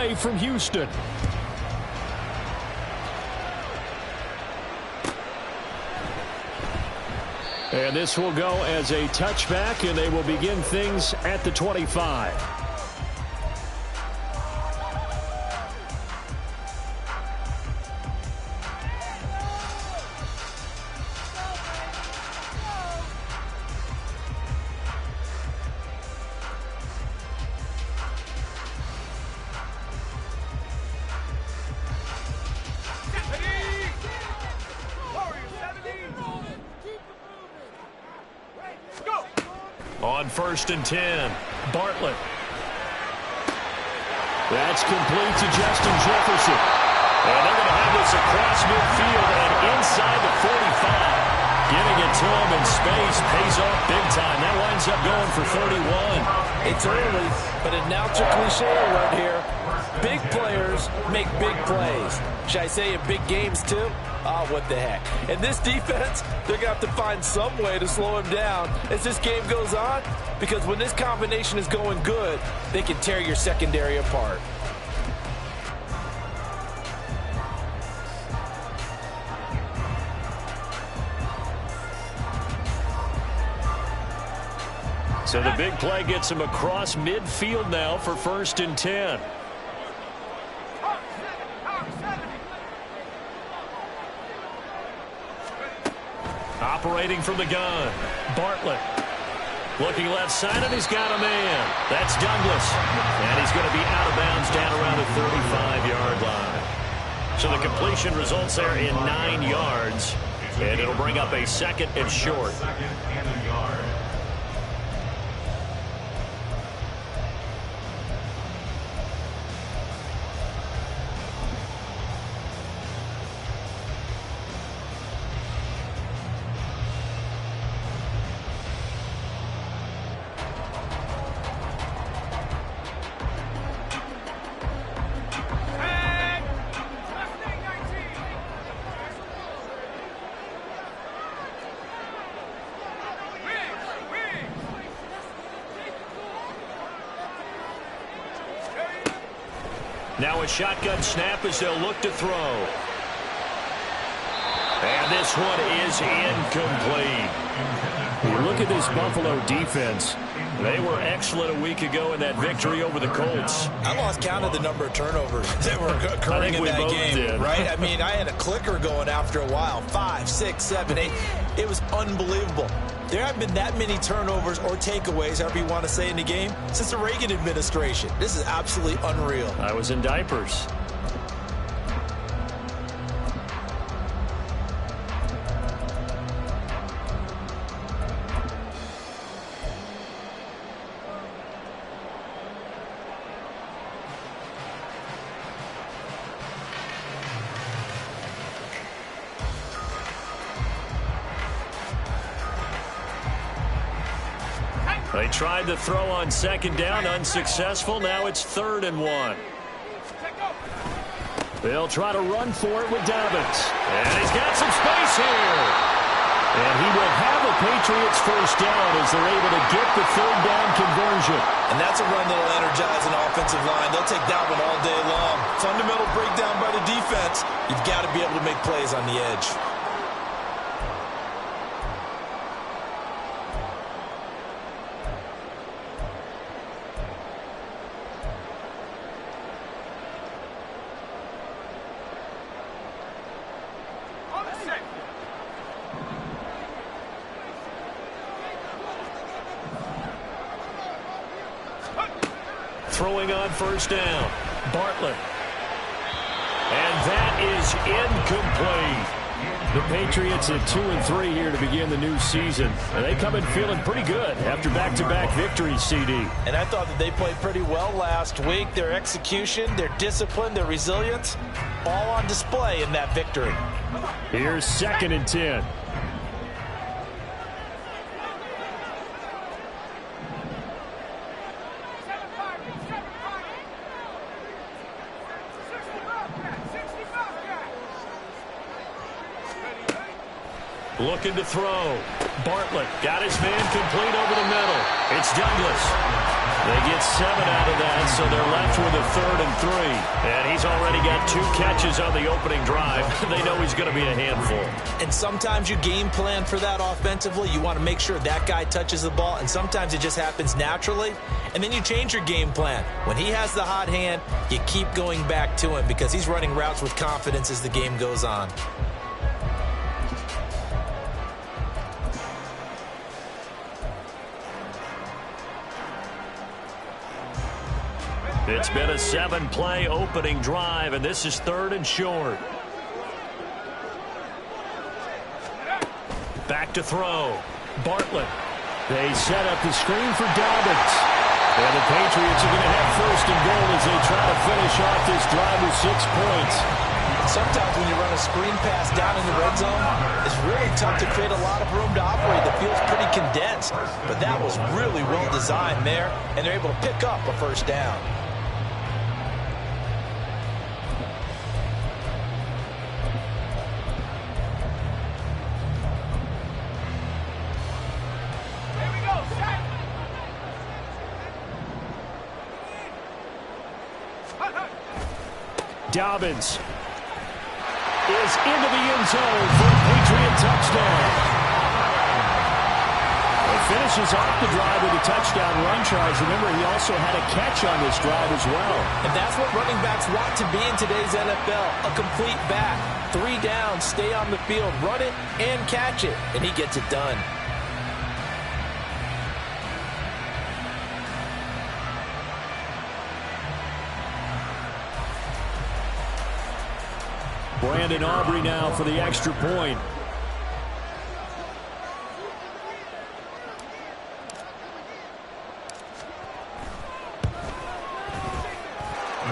play from Houston. And this will go as a touchback, and they will begin things at the 25. On 1st and 10, Bartlett. That's complete to Justin Jefferson. And they're going to have this across midfield and inside the 45. Giving it to him in space pays off big time. That winds up going for 31. It's early, but a announcer cliche around here. Big players make big plays. Should I say in big games too? Ah, what the heck. And this defense, they're going to have to find some way to slow him down as this game goes on, because when this combination is going good, they can tear your secondary apart. So the big play gets him across midfield now for 1st and 10. Operating from the gun, Bartlett. Looking left side, and he's got a man. That's Douglas. And he's going to be out of bounds down around the 35-yard line. So the completion results there in 9 yards. And it'll bring up a 2nd and short. Now a shotgun snap as they'll look to throw. And this one is incomplete. You look at this Buffalo defense. They were excellent a week ago in that victory over the Colts. I lost count of the number of turnovers that were occurring in that game, right? I mean, I had a clicker going after a while. 5, 6, 7, 8. It was unbelievable. There haven't been that many turnovers or takeaways, however you want to say, in the game since the Reagan administration. This is absolutely unreal. I was in diapers. They tried to throw on 2nd down, unsuccessful. Now it's 3rd and 1. They'll try to run for it with Dobbins. And he's got some space here. And he will have a Patriots 1st down as they're able to get the 3rd down conversion. And that's a run that will energize an offensive line. They'll take that one all day long. Fundamental breakdown by the defense. You've got to be able to make plays on the edge. Throwing on 1st down, Bartlett. And that is incomplete. The Patriots at 2-3 here to begin the new season. And they come in feeling pretty good after back-to-back victories, CD. And I thought that they played pretty well last week. Their execution, their discipline, their resilience, all on display in that victory. Here's 2nd and 10. Looking to throw. Bartlett got his man complete over the middle. It's Douglas. They get 7 out of that, so they're left with a 3rd and 3. And he's already got 2 catches on the opening drive. They know he's going to be a handful. And sometimes you game plan for that offensively. You want to make sure that guy touches the ball, and sometimes it just happens naturally. And then you change your game plan. When he has the hot hand, you keep going back to him because he's running routes with confidence as the game goes on. It's been a 7-play opening drive, and this is 3rd and short. Back to throw. Bartlett. They set up the screen for Dobbins. And the Patriots are going to have 1st and goal as they try to finish off this drive with 6 points. Sometimes when you run a screen pass down in the red zone, it's really tough to create a lot of room to operate. The field's pretty condensed. But that was really well designed there, and they're able to pick up a 1st down. Dobbins is into the end zone for a Patriot touchdown. He finishes off the drive with a touchdown run, Charles. Remember, he also had a catch on this drive as well. And that's what running backs want to be in today's NFL, a complete back. 3 down, stay on the field, run it, and catch it. And he gets it done. Brandon Aubrey now for the extra point.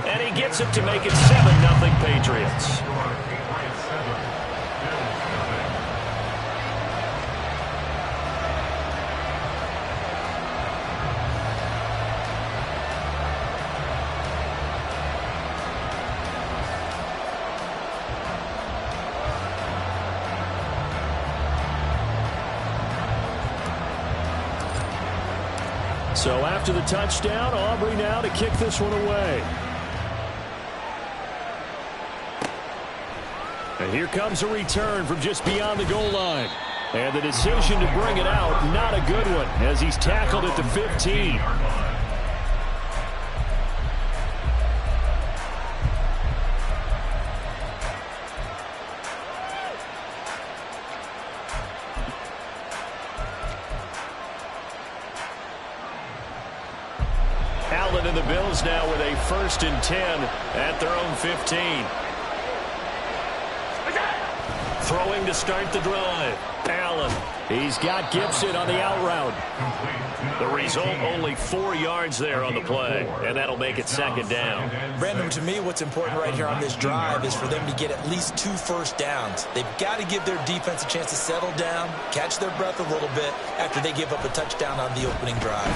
And he gets it to make it 7-0 Patriots. So after the touchdown, Aubrey now to kick this one away. And here comes a return from just beyond the goal line. And the decision to bring it out, not a good one, as he's tackled at the 15. Allen and the Bills now with a 1st and 10 at their own 15. Throwing to start the drive. Allen. He's got Gibson on the out route. The result, only 4 yards there on the play, and that'll make it 2nd down. Brandon, to me, what's important right here on this drive is for them to get at least 2 first downs. They've got to give their defense a chance to settle down, catch their breath a little bit after they give up a touchdown on the opening drive.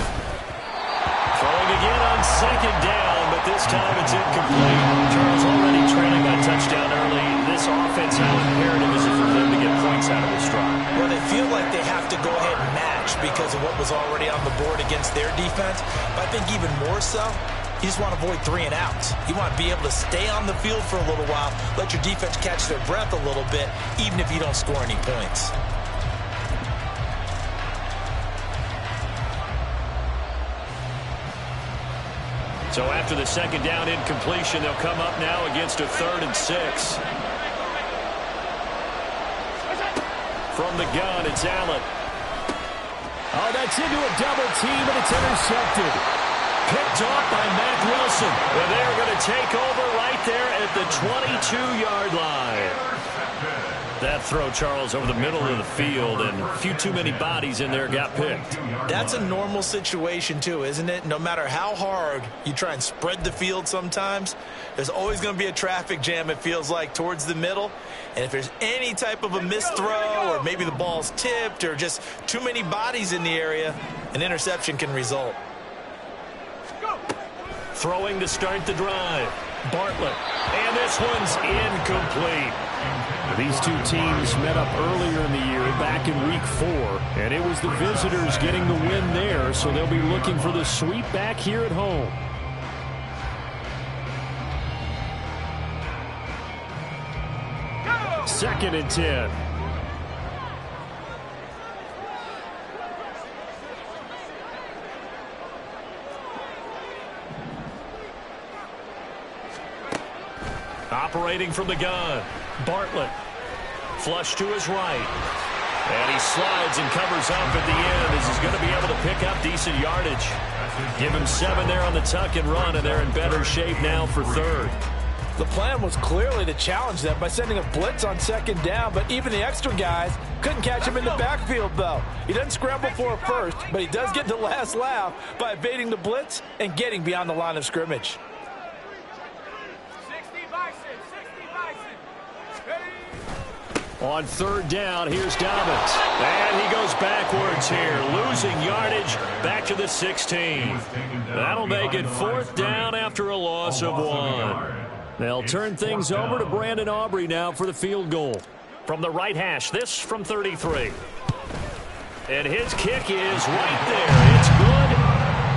Throwing again on 2nd down, but this time it's incomplete. Charles already trailing by touchdown early. This offense, how imperative is it for them to get points out of this drive? Well, they feel like they have to go ahead and match because of what was already on the board against their defense. But I think even more so, you just want to avoid 3 and outs. You want to be able to stay on the field for a little while, let your defense catch their breath a little bit, even if you don't score any points. So after the 2nd down incompletion, they'll come up now against a 3rd and 6. From the gun, it's Allen. Oh, that's into a double team, and it's intercepted. Picked off by Mack Wilson. And they're going to take over right there at the 22-yard line. That throw, Charles, over the middle of the field, and a few too many bodies in there got picked. That's a normal situation, too, isn't it? No matter how hard you try and spread the field sometimes, there's always going to be a traffic jam, it feels like, towards the middle. And if there's any type of a missed throw or maybe the ball's tipped or just too many bodies in the area, an interception can result. Throwing to start the drive. Bartlett. And this one's incomplete. These two teams met up earlier in the year back in week 4, and it was the visitors getting the win there, so they'll be looking for the sweep back here at home. Second and 10. Operating from the gun. Bartlett. Flush to his right. And he slides and covers up at the end as he's going to be able to pick up decent yardage. Give him 7 there on the tuck and run, and they're in better shape now for third. The plan was clearly to challenge them by sending a blitz on second down, but even the extra guys couldn't catch him in the backfield, though. He doesn't scramble for a first, but he does get the last laugh by evading the blitz and getting beyond the line of scrimmage. On third down, here's Dobbins. And he goes backwards here, losing yardage back to the 16. That'll make it fourth down after a loss of 1. They'll turn things over to Brandon Aubrey now for the field goal. From the right hash, this from 33. And his kick is right there. It's good.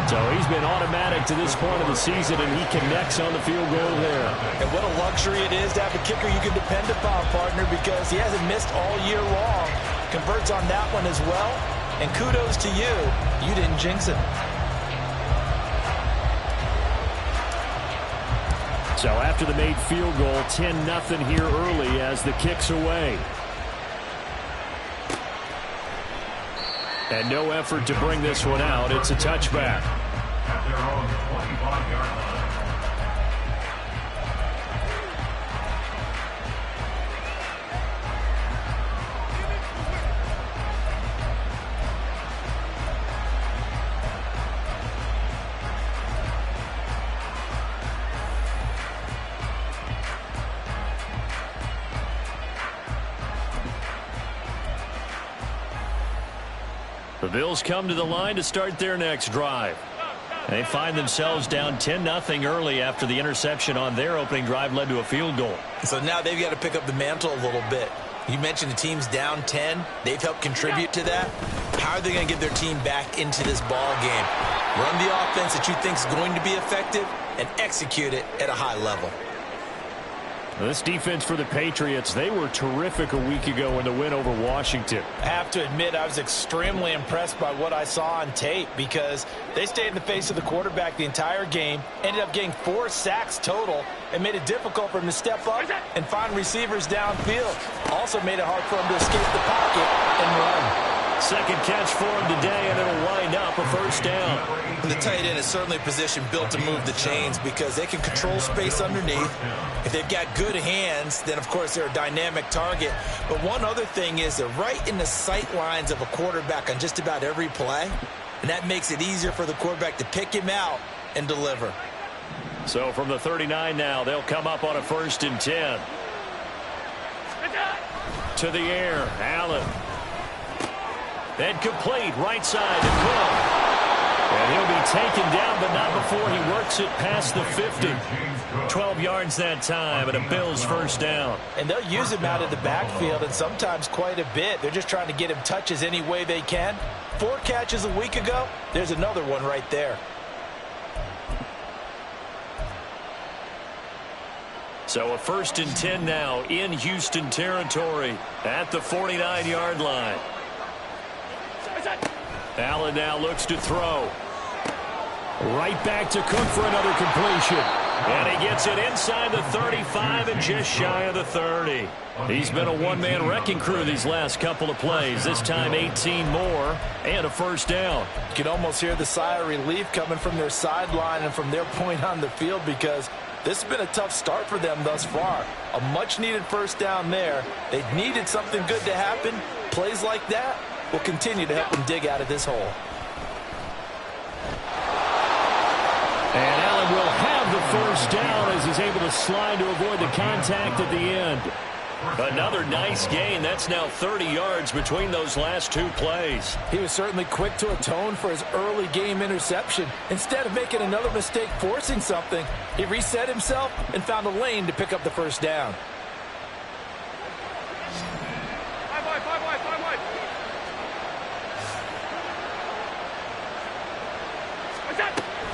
So he's been automatic to this point of the season, and he connects on the field goal there. And what a luxury it is to have a kicker you can depend upon, partner, because he hasn't missed all year long. Converts on that one as well. And kudos to you. You didn't jinx it. So after the made field goal, 10-0 here early as the kick's away. And no effort to bring this one out. It's a touchback. At their own 25-yard line. The Bills come to the line to start their next drive. They find themselves down 10-0 early after the interception on their opening drive led to a field goal. So now they've got to pick up the mantle a little bit. You mentioned the team's down 10. They've helped contribute to that. How are they going to get their team back into this ball game? Run the offense that you think is going to be effective and execute it at a high level. This defense for the Patriots, they were terrific a week ago in the win over Washington. I have to admit, I was extremely impressed by what I saw on tape because they stayed in the face of the quarterback the entire game, ended up getting 4 sacks total, and made it difficult for him to step up and find receivers downfield. Also made it hard for him to escape the pocket and run. Second catch for him today, and it'll wind up a first down. And the tight end is certainly a position built to move the chains because they can control space underneath. If they've got good hands, then, of course, they're a dynamic target. But one other thing is they're right in the sight lines of a quarterback on just about every play, and that makes it easier for the quarterback to pick him out and deliver. So from the 39 now, they'll come up on a 1st and 10. To the air, Allen. And complete, right side to Cook. And he'll be taken down, but not before he works it past the 50. 12 yards that time, and a Bills first down. And they'll use him out of the backfield, and sometimes quite a bit. They're just trying to get him touches any way they can. 4 catches a week ago, there's another one right there. So a 1st and 10 now in Houston territory at the 49-yard line. Allen now looks to throw. Right back to Cook for another completion. And he gets it inside the 35 and just shy of the 30. He's been a one-man wrecking crew these last couple of plays. This time 18 more and a first down. You can almost hear the sigh of relief coming from their sideline and from their point on the field because this has been a tough start for them thus far. A much-needed first down there. They needed something good to happen. Plays like that will continue to help them dig out of this hole. And Allen will have the first down as he's able to slide to avoid the contact at the end. Another nice gain. That's now 30 yards between those last two plays. He was certainly quick to atone for his early game interception. Instead of making another mistake forcing something, he reset himself and found a lane to pick up the first down.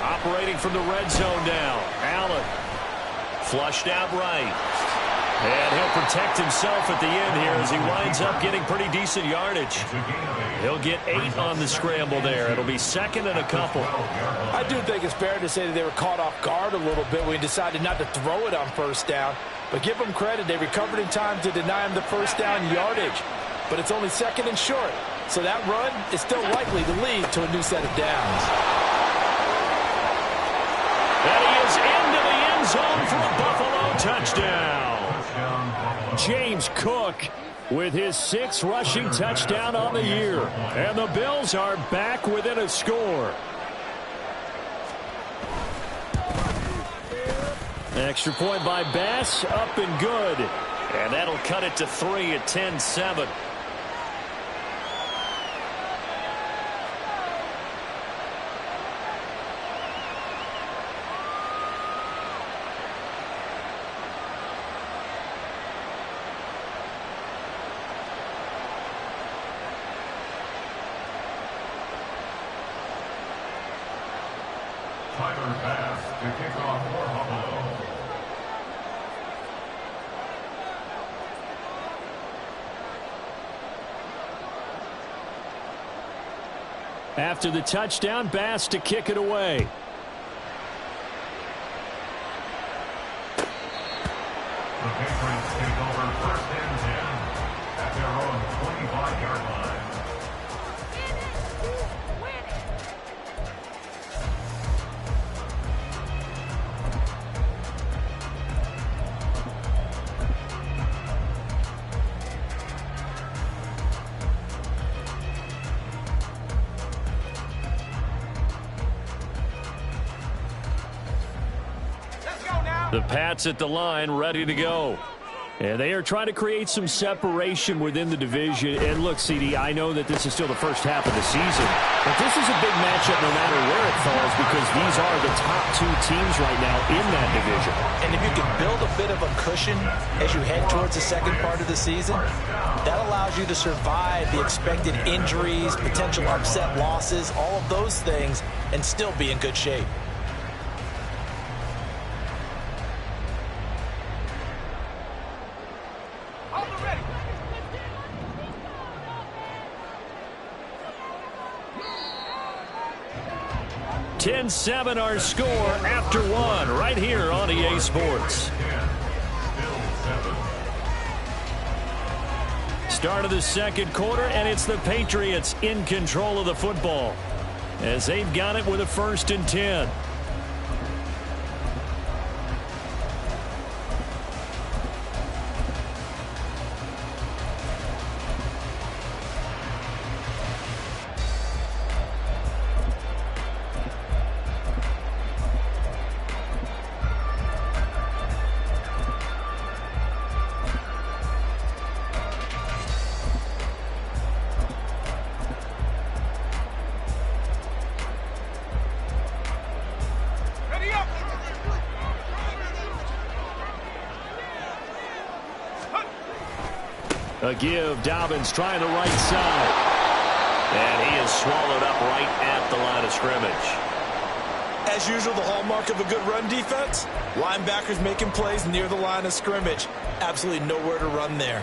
Operating from the red zone now. Allen flushed out right. And he'll protect himself at the end here as he winds up getting pretty decent yardage. He'll get 8 on the scramble there. It'll be second and a couple. I do think it's fair to say that they were caught off guard a little bit when we decided not to throw it on first down. But give them credit. They recovered in time to deny him the first down yardage. But it's only second and short. So that run is still likely to lead to a new set of downs. And he is into the end zone for a Buffalo touchdown. James Cook with his 6th rushing touchdown on the year. And the Bills are back within a score. Extra point by Bass, up and good. And that'll cut it to 3 at 10-7. Tyler Bass to kick off for Buffalo. After the touchdown, Bass to kick it away. The Patriots take over 1st and 10 at their own 25-yard line. The Pats at the line, ready to go. And they are trying to create some separation within the division. And look, CD, I know that this is still the first half of the season, but this is a big matchup no matter where it falls because these are the top 2 teams right now in that division. And if you can build a bit of a cushion as you head towards the second part of the season, that allows you to survive the expected injuries, potential upset losses, all of those things, and still be in good shape. $10-7 our score after 1 right here on EA Sports. Start of the second quarter, and it's the Patriots in control of the football as they've got it with a 1st and 10. A give, Dobbins trying the right side. And he is swallowed up right at the line of scrimmage. As usual, the hallmark of a good run defense, linebackers making plays near the line of scrimmage. Absolutely nowhere to run there.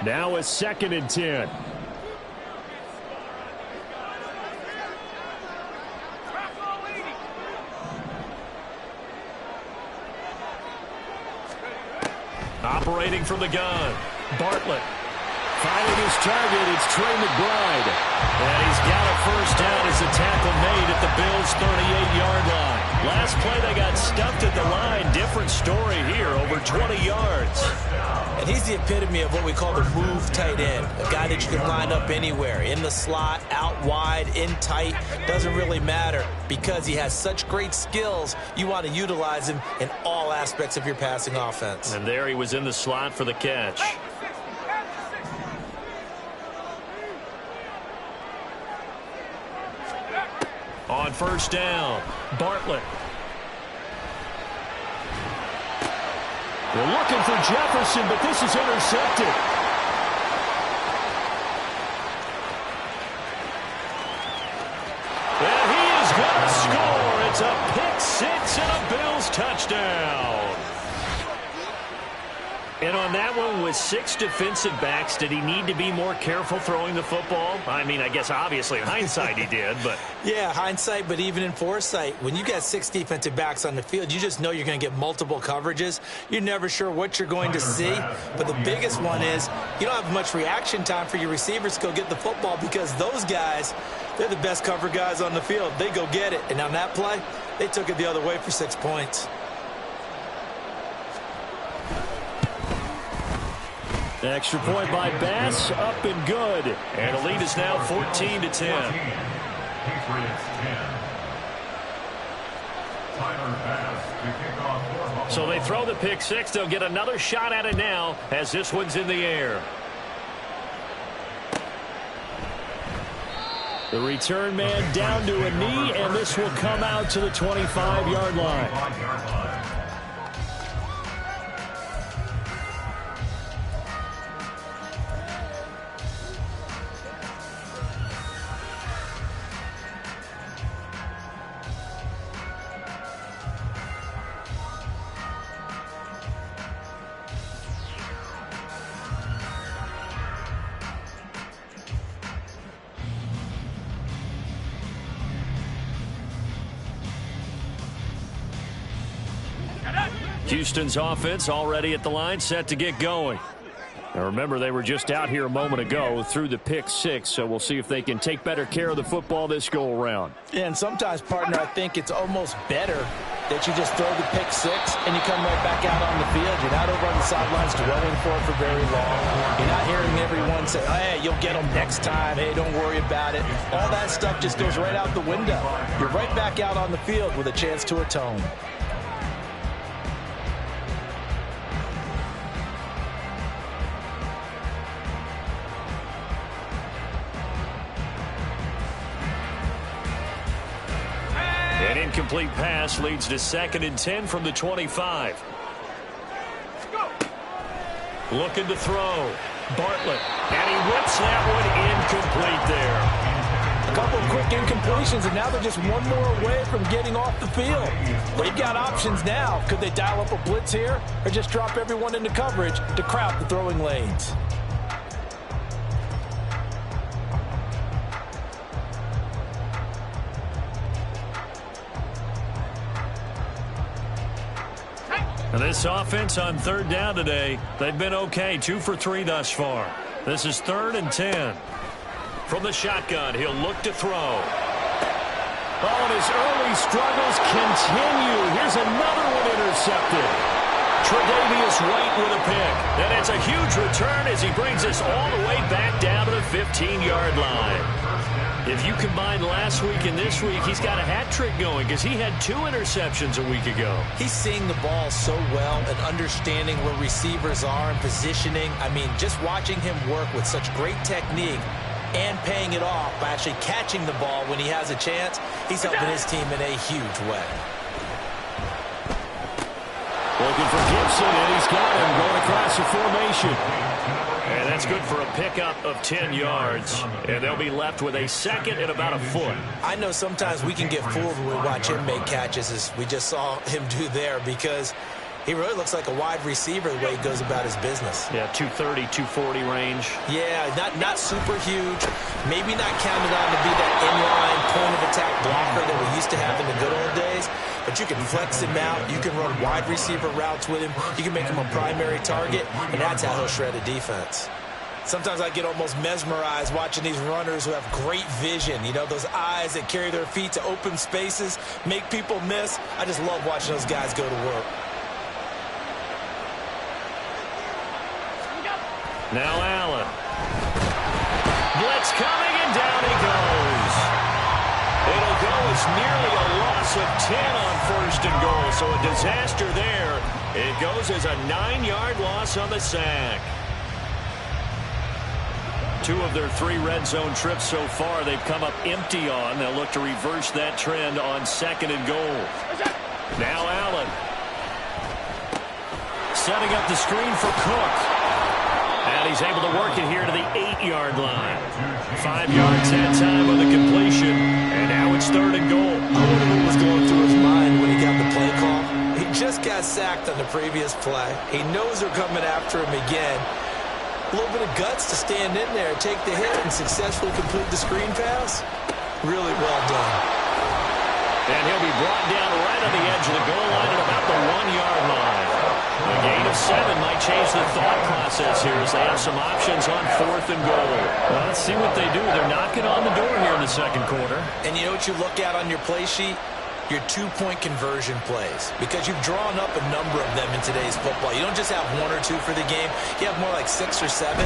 Now a 2nd and 10. Operating from the gun, Bartlett. Finding his target, it's Trey McBride. And he's got a first down as the tackle made at the Bills' 38-yard line. Last play, they got stuffed at the line. Different story here, over 20 yards. And he's the epitome of what we call the move tight end, a guy that you can line up anywhere, in the slot, out wide, in tight, doesn't really matter. Because he has such great skills, you want to utilize him in all aspects of your passing offense. And there he was in the slot for the catch. On first down, Bartlett. They're looking for Jefferson, but this is intercepted. And he is going to score. It's a pick six and a Bills touchdown. And on that one, with 6 defensive backs, did he need to be more careful throwing the football? I mean, I guess obviously in hindsight he did, but... Yeah, hindsight, but even in foresight, when you got 6 defensive backs on the field, you just know you're going to get multiple coverages. You're never sure what you're going to see. But the biggest one is you don't have much reaction time for your receivers to go get the football because those guys, they're the best cover guys on the field. They go get it. And on that play, they took it the other way for 6 points. Extra point by Bass, up and good. And the lead is now 14-10. Patriots 10. Tyler Bass to kick off. So they throw the pick six. They'll get another shot at it now as this one's in the air. The return man down to a knee, and this will come out to the 25-yard line. Houston's offense already at the line, set to get going. Now remember, they were just out here a moment ago through the pick six, so we'll see if they can take better care of the football this go-around. And sometimes, partner, I think it's almost better that you just throw the pick six and you come right back out on the field. You're not over on the sidelines dwelling for it for very long. You're not hearing everyone say, hey, you'll get them next time. Hey, don't worry about it. All that stuff just goes right out the window. You're right back out on the field with a chance to atone. An incomplete pass leads to 2nd and 10 from the 25. Looking to throw. Bartlett. And he whips that one incomplete there. A couple of quick incompletions, and now they're just one more away from getting off the field. They've got options now. Could they dial up a blitz here or just drop everyone into coverage to crowd the throwing lanes? And this offense on 3rd down today, they've been okay. 2 for 3 thus far. This is 3rd and 10. From the shotgun, he'll look to throw. Oh, and his early struggles continue. Here's another one intercepted. Tre'Davious White with a pick. And it's a huge return as he brings us all the way back down to the 15-yard line. If you combine last week and this week, he's got a hat trick going because he had 2 interceptions a week ago. He's seeing the ball so well and understanding where receivers are and positioning. I mean, just watching him work with such great technique and paying it off by actually catching the ball when he has a chance, he's helping his team in a huge way. Looking for Gibson, and he's got him going across the formation. And that's good for a pickup of 10 yards. And they'll be left with a 2nd and about a foot. I know sometimes we can get fooled when we watch him make catches, as we just saw him do there, because he really looks like a wide receiver the way he goes about his business. Yeah, 230, 240 range. Yeah, not super huge. Maybe not counted on to be that inline point-of-attack blocker that we used to have in the good old days. But you can flex him out. You can run wide receiver routes with him. You can make him a primary target, and that's how he'll shred a defense. Sometimes I get almost mesmerized watching these runners who have great vision. You know, those eyes that carry their feet to open spaces, make people miss. I just love watching those guys go to work. Now Allen. Blitz coming, and down he goes. It'll go as nearly a loss of 10 on 1st and goal, so a disaster there. It goes as a 9-yard loss on the sack. 2 of their 3 red zone trips so far they've come up empty on. They'll look to reverse that trend on 2nd and goal. Now Allen. Setting up the screen for Cook. And he's able to work it here to the 8-yard line. 5 yards that time on the completion. And now it's 3rd and goal. I wonder what was going through his mind when he got the play call. He just got sacked on the previous play. He knows they're coming after him again. A little bit of guts to stand in there, take the hit, and successfully complete the screen pass. Really well done. And he'll be brought down right on the edge of the goal line at about the 1-yard line. A gain of 7 might change the thought process here as they have some options on 4th and goal. Well, let's see what they do. They're knocking on the door here in the 2nd quarter. And you know what you look at on your play sheet? Your 2-point conversion plays, because you've drawn up a number of them in today's football. You don't just have 1 or 2 for the game. You have more like 6 or 7.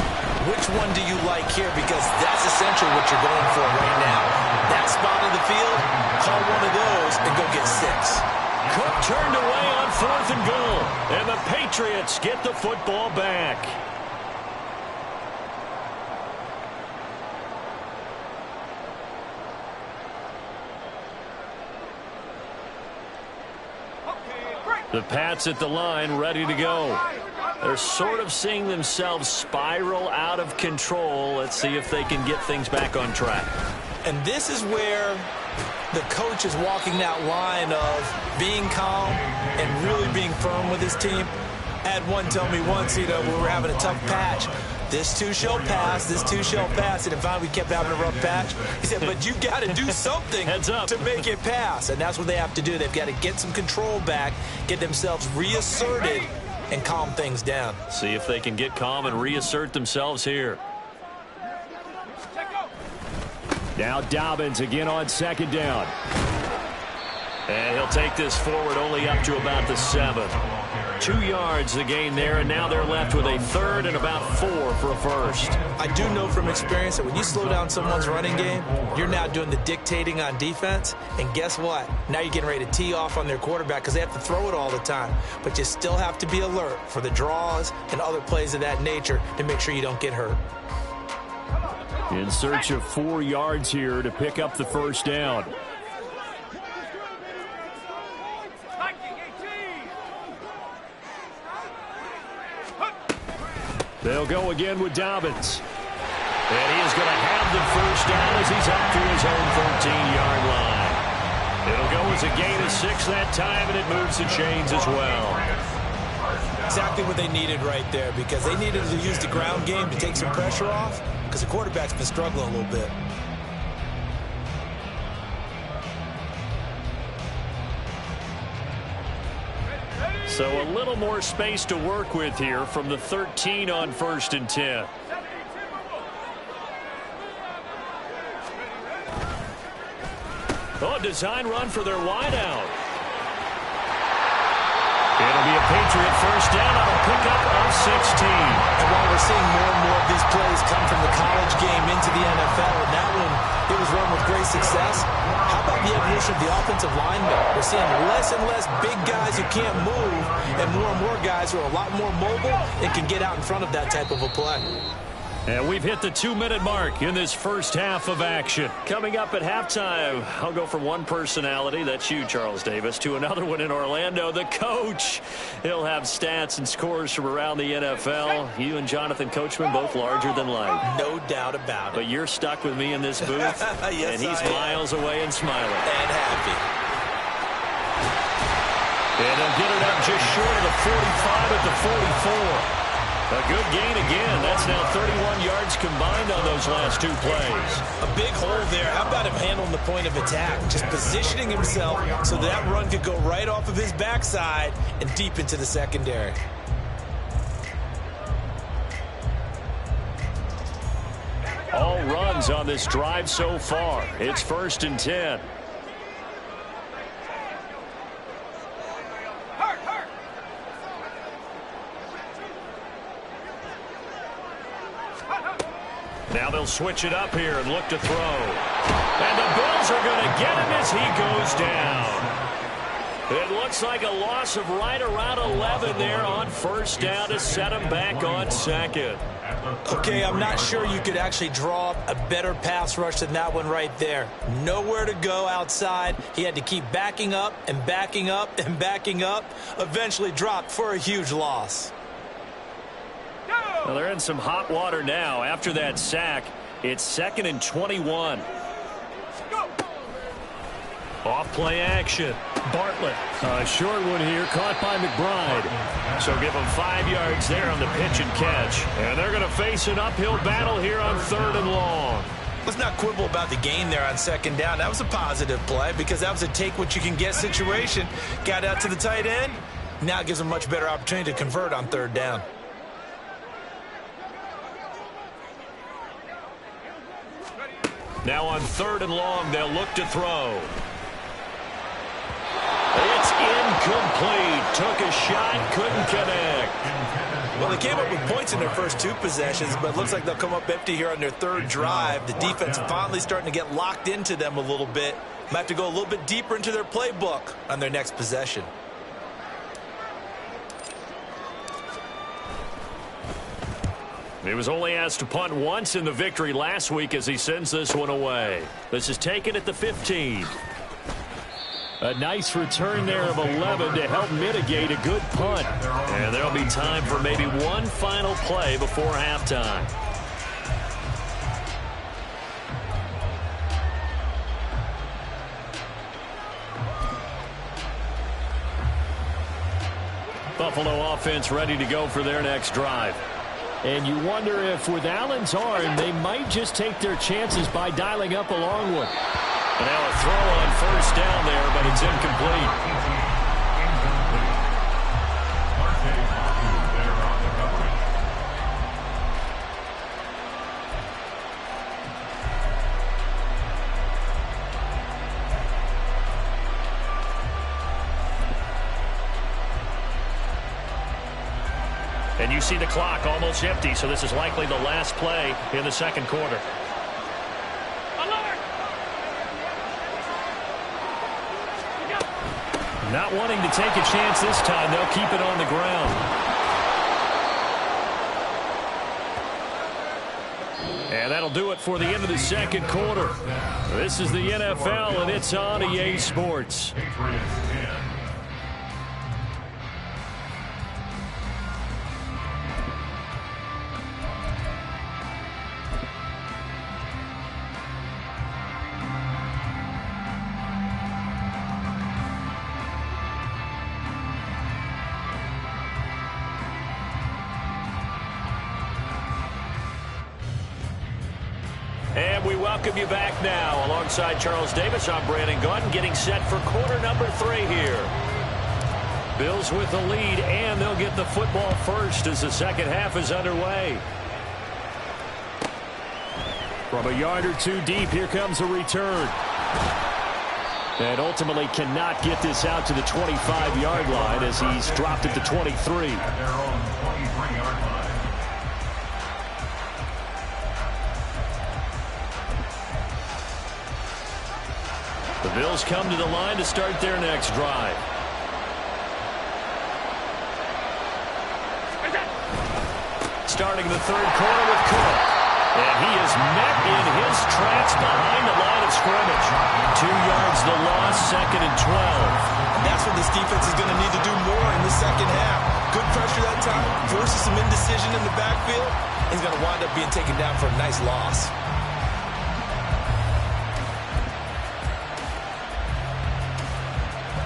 Which one do you like here? Because that's essentially what you're going for right now. That spot of the field, call one of those and go get 6. Cook turned away on 4th and goal. And the Patriots get the football back. The Pats at the line, ready to go. They're sort of seeing themselves spiral out of control. Let's see if they can get things back on track. And this is where the coach is walking that line of being calm and really being firm with his team. I had one tell me once, you know, we were having a tough patch. This too shall pass, this too shall pass. And finally we kept having a rough patch. He said, but you got to do something to make it pass. And that's what they have to do. They've got to get some control back, get themselves reasserted, and calm things down. See if they can get calm and reassert themselves here. Now Dobbins again on 2nd down. And he'll take this forward only up to about the 7. 2 yards the gain there, and now they're left with a 3rd and about 4 for a 1st. I do know from experience that when you slow down someone's running game, you're now doing the dictating on defense. And guess what? Now you're getting ready to tee off on their quarterback because they have to throw it all the time. But you still have to be alert for the draws and other plays of that nature to make sure you don't get hurt. In search of 4 yards here to pick up the 1st down. They'll go again with Dobbins. And he is going to have the 1st down as he's up to his own 13-yard line. It'll go as a gain of 6 that time, and it moves the chains as well. Exactly what they needed right there, because they needed to use the ground game to take some pressure off, because the quarterback's been struggling a little bit. So a little more space to work with here from the 13 on 1st and 10. Oh, design run for their wideout. It'll be a Patriot 1st down on a pickup of 16. And while we're seeing more and more of these plays come from the college game into the NFL, and that one, it was run with great success. How about the evolution of the offensive linemen? We're seeing less and less big guys who can't move, and more guys who are a lot more mobile and can get out in front of that type of a play. And we've hit the 2-minute mark in this first half of action. Coming up at halftime, I'll go from one personality, that's you, Charles Davis, to another one in Orlando, the coach. He'll have stats and scores from around the NFL. You and Jonathan Coachman, both larger than life. No doubt about it. But you're stuck with me in this booth, yes, and he's miles away and smiling. And happy. And they'll get it up just short of the 45 at the 44. A good gain again. That's now 31 yards combined on those last 2 plays. A big hole there. How about him handling the point of attack? Just positioning himself so that run could go right off of his backside and deep into the secondary. All runs on this drive so far. It's 1st and 10. Now they'll switch it up here and look to throw. And the Bills are going to get him as he goes down. It looks like a loss of right around 11 there on 1st down to set him back on 2nd. Okay, I'm not sure you could actually draw up a better pass rush than that one right there. Nowhere to go outside. He had to keep backing up and backing up and backing up. Eventually dropped for a huge loss. Well, they're in some hot water now. After that sack, it's 2nd and 21. Off play action. Bartlett. A short one here, caught by McBride. So give them 5 yards there on the pitch and catch. And they're going to face an uphill battle here on 3rd and long. Let's not quibble about the gain there on 2nd down. That was a positive play because that was a take-what-you-can-get situation. Got out to the tight end. Now it gives them a much better opportunity to convert on 3rd down. Now on 3rd and long, they'll look to throw. It's incomplete. Took a shot, couldn't connect. Well, they came up with points in their first 2 possessions, but it looks like they'll come up empty here on their 3rd drive. The defense finally starting to get locked into them a little bit. Might have to go a little bit deeper into their playbook on their next possession. He was only asked to punt once in the victory last week as he sends this one away. This is taken at the 15. A nice return there of 11 to help mitigate a good punt. And there'll be time for maybe one final play before halftime. Buffalo offense ready to go for their next drive. And you wonder if with Allen's arm, they might just take their chances by dialing up a long one. And now a throw on 1st down there, but it's incomplete. And you see the clock almost empty, so this is likely the last play in the 2nd quarter. Not wanting to take a chance this time, they'll keep it on the ground. And that'll do it for the end of the 2nd quarter. This is the NFL, and it's on EA Sports. And we welcome you back now. Alongside Charles Davis, I'm Brandon Gaudin, getting set for quarter number 3 here. Bills with the lead, and they'll get the football first as the 2nd half is underway. From a yard or 2 deep, here comes a return. And ultimately cannot get this out to the 25-yard line as he's dropped at the 23. At their own 23-yard line. The Bills come to the line to start their next drive. Starting the 3rd quarter with Cook. And he is met in his tracks behind the line of scrimmage. 2 yards the loss, 2nd and 12. And that's what this defense is going to need to do more in the 2nd half. Good pressure that time, forces some indecision in the backfield. He's going to wind up being taken down for a nice loss.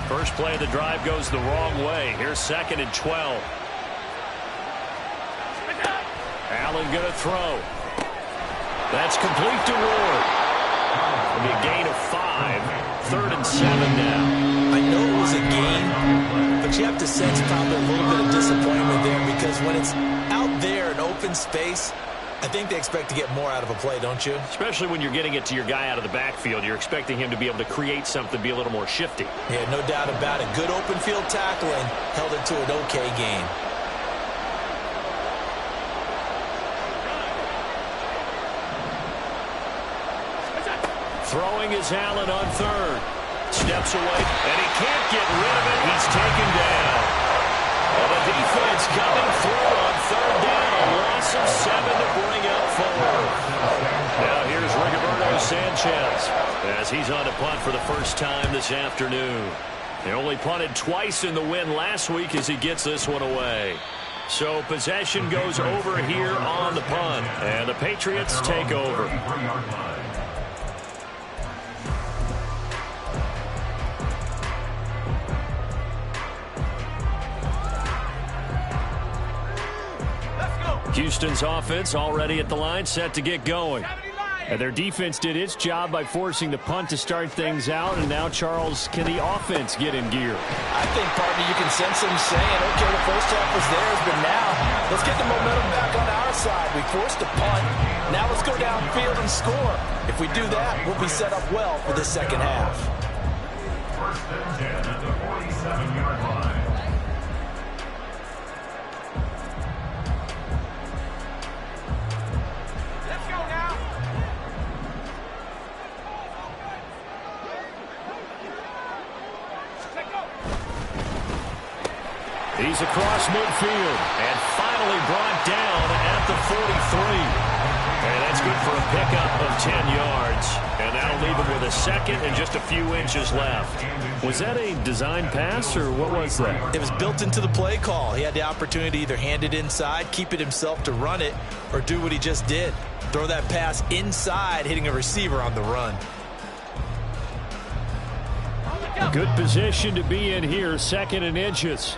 First play of the drive goes the wrong way. Here's 2nd and 12. Allen going to throw. That's complete to Ward. It'll be a gain of 5. 3rd and 7 now. I know it was a gain, but you have to sense probably a little bit of disappointment there because when it's out there in open space, I think they expect to get more out of a play, don't you? Especially when you're getting it to your guy out of the backfield. You're expecting him to be able to create something, be a little more shifty. Yeah, no doubt about it. Good open field tackling, held it to an okay game. Throwing is Allen on third. Steps away, and he can't get rid of it. He's taken down. And the defense coming through on third down. A loss of 7 to bring up forward. Now here's Rigoberto Sanchez as he's on to punt for the first time this afternoon. They only punted twice in the win last week as he gets this one away. So possession goes over here on the punt, and the Patriots take over. Houston's offense already at the line, set to get going. And their defense did its job by forcing the punt to start things out. And now, Charles, can the offense get in gear? I think, partner, you can sense them saying, okay, the first half was theirs, but now let's get the momentum back on our side. We forced a punt. Now let's go downfield and score. If we do that, we'll be set up well for the second half. First and 10 at the 47-yard line. He's across midfield and finally brought down at the 43. And that's good for a pickup of 10 yards. And that'll leave him with a second and just a few inches left. Was that a design pass, or what was that? It was built into the play call. He had the opportunity to either hand it inside, keep it himself to run it, or do what he just did. Throw that pass inside, hitting a receiver on the run. Good position to be in here, second and inches.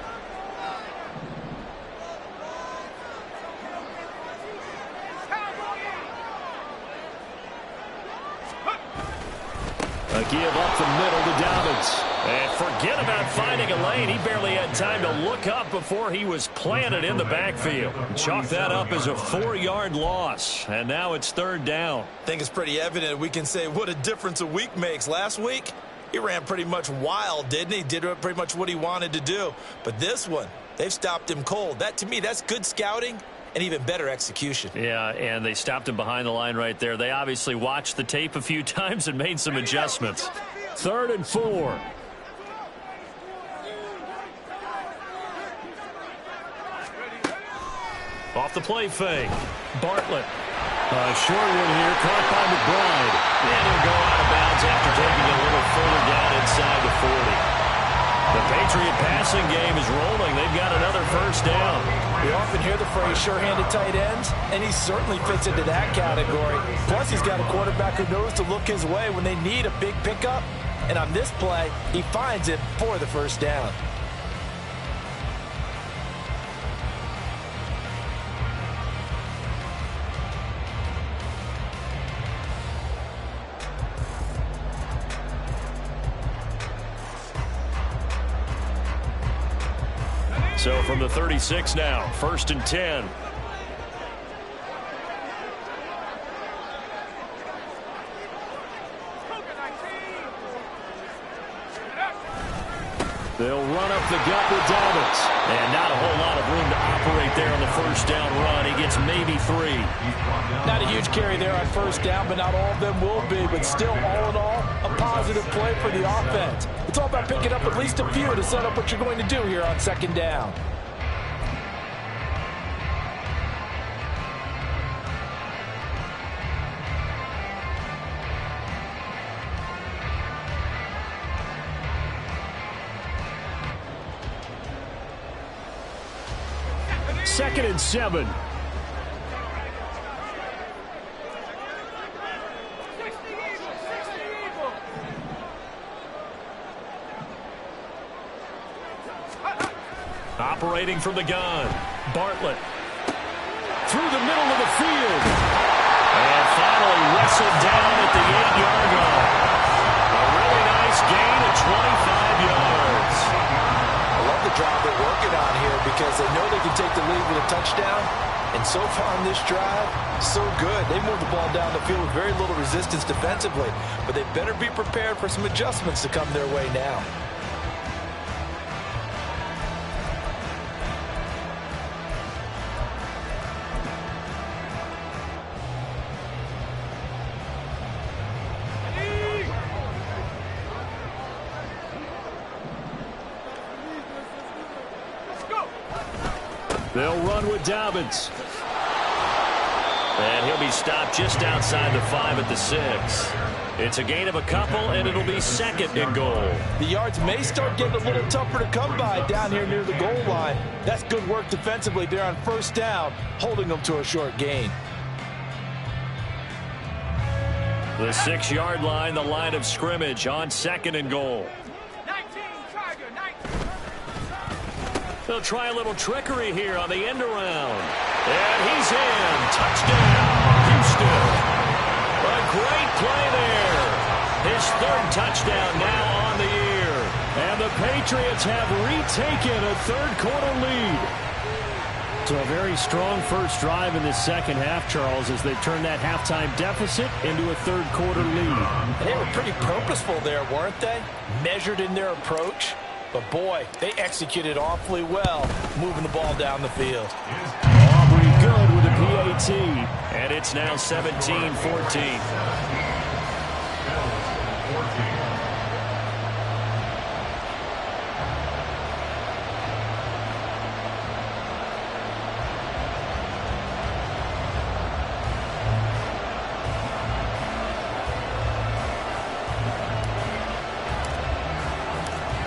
A give up the middle to Dobbins. And forget about finding a lane. He barely had time to look up before he was planted in the backfield. Chalk that up as a 4-yard loss. And now it's third down. I think it's pretty evident we can say what a difference a week makes. Last week, he ran pretty much wild, didn't he? Did pretty much what he wanted to do. But this one, they've stopped him cold. That, to me, that's good scouting and even better execution. Yeah, and they stopped him behind the line right there. They obviously watched the tape a few times and made some adjustments. 3rd and 4. Off the play fake. Bartlett. Short one here, caught by McBride. And he'll go out of bounds after taking it a little further down inside the 40. The Patriot passing game is rolling. They've got another first down. We often hear the phrase sure-handed tight ends, and he certainly fits into that category. Plus, he's got a quarterback who knows to look his way when they need a big pickup. And on this play, he finds it for the first down. So from the 36 now, 1st and 10. They'll run up the gut with Dobbins. And not a whole lot of room to operate there on the first down run. He gets maybe 3. Not a huge carry there on first down, but not all of them will be. But still, all in all, a positive play for the offense. It's all about picking up at least a few to set up what you're going to do here on second down. Second and 7. Operating from the gun. Bartlett. Through the middle of the field. And finally wrestled down at the 8-yard line. A really nice gain of 25 yards. I love the job they're working on here because they know they can take the lead with a touchdown, And so far on this drive, so good. They moved the ball down the field with very little resistance defensively, but they better be prepared for some adjustments to come their way now. They'll run with Dobbins. And he'll be stopped just outside the 5 at the 6. It's a gain of a couple, and it'll be second and goal. The yards may start getting a little tougher to come by down here near the goal line. That's good work defensively there on first down, holding them to a short gain. The 6-yard line, the line of scrimmage on second and goal. They'll try a little trickery here on the end around. And he's in. Touchdown, Houston. A great play there. His 3rd touchdown now on the year. And the Patriots have retaken a 3rd-quarter lead. So a very strong first drive in the second half, Charles, as they turn that halftime deficit into a 3rd-quarter lead. They were pretty purposeful there, weren't they? Measured in their approach. But, boy, they executed awfully well, moving the ball down the field. Aubrey good with a PAT. And it's now 17-14.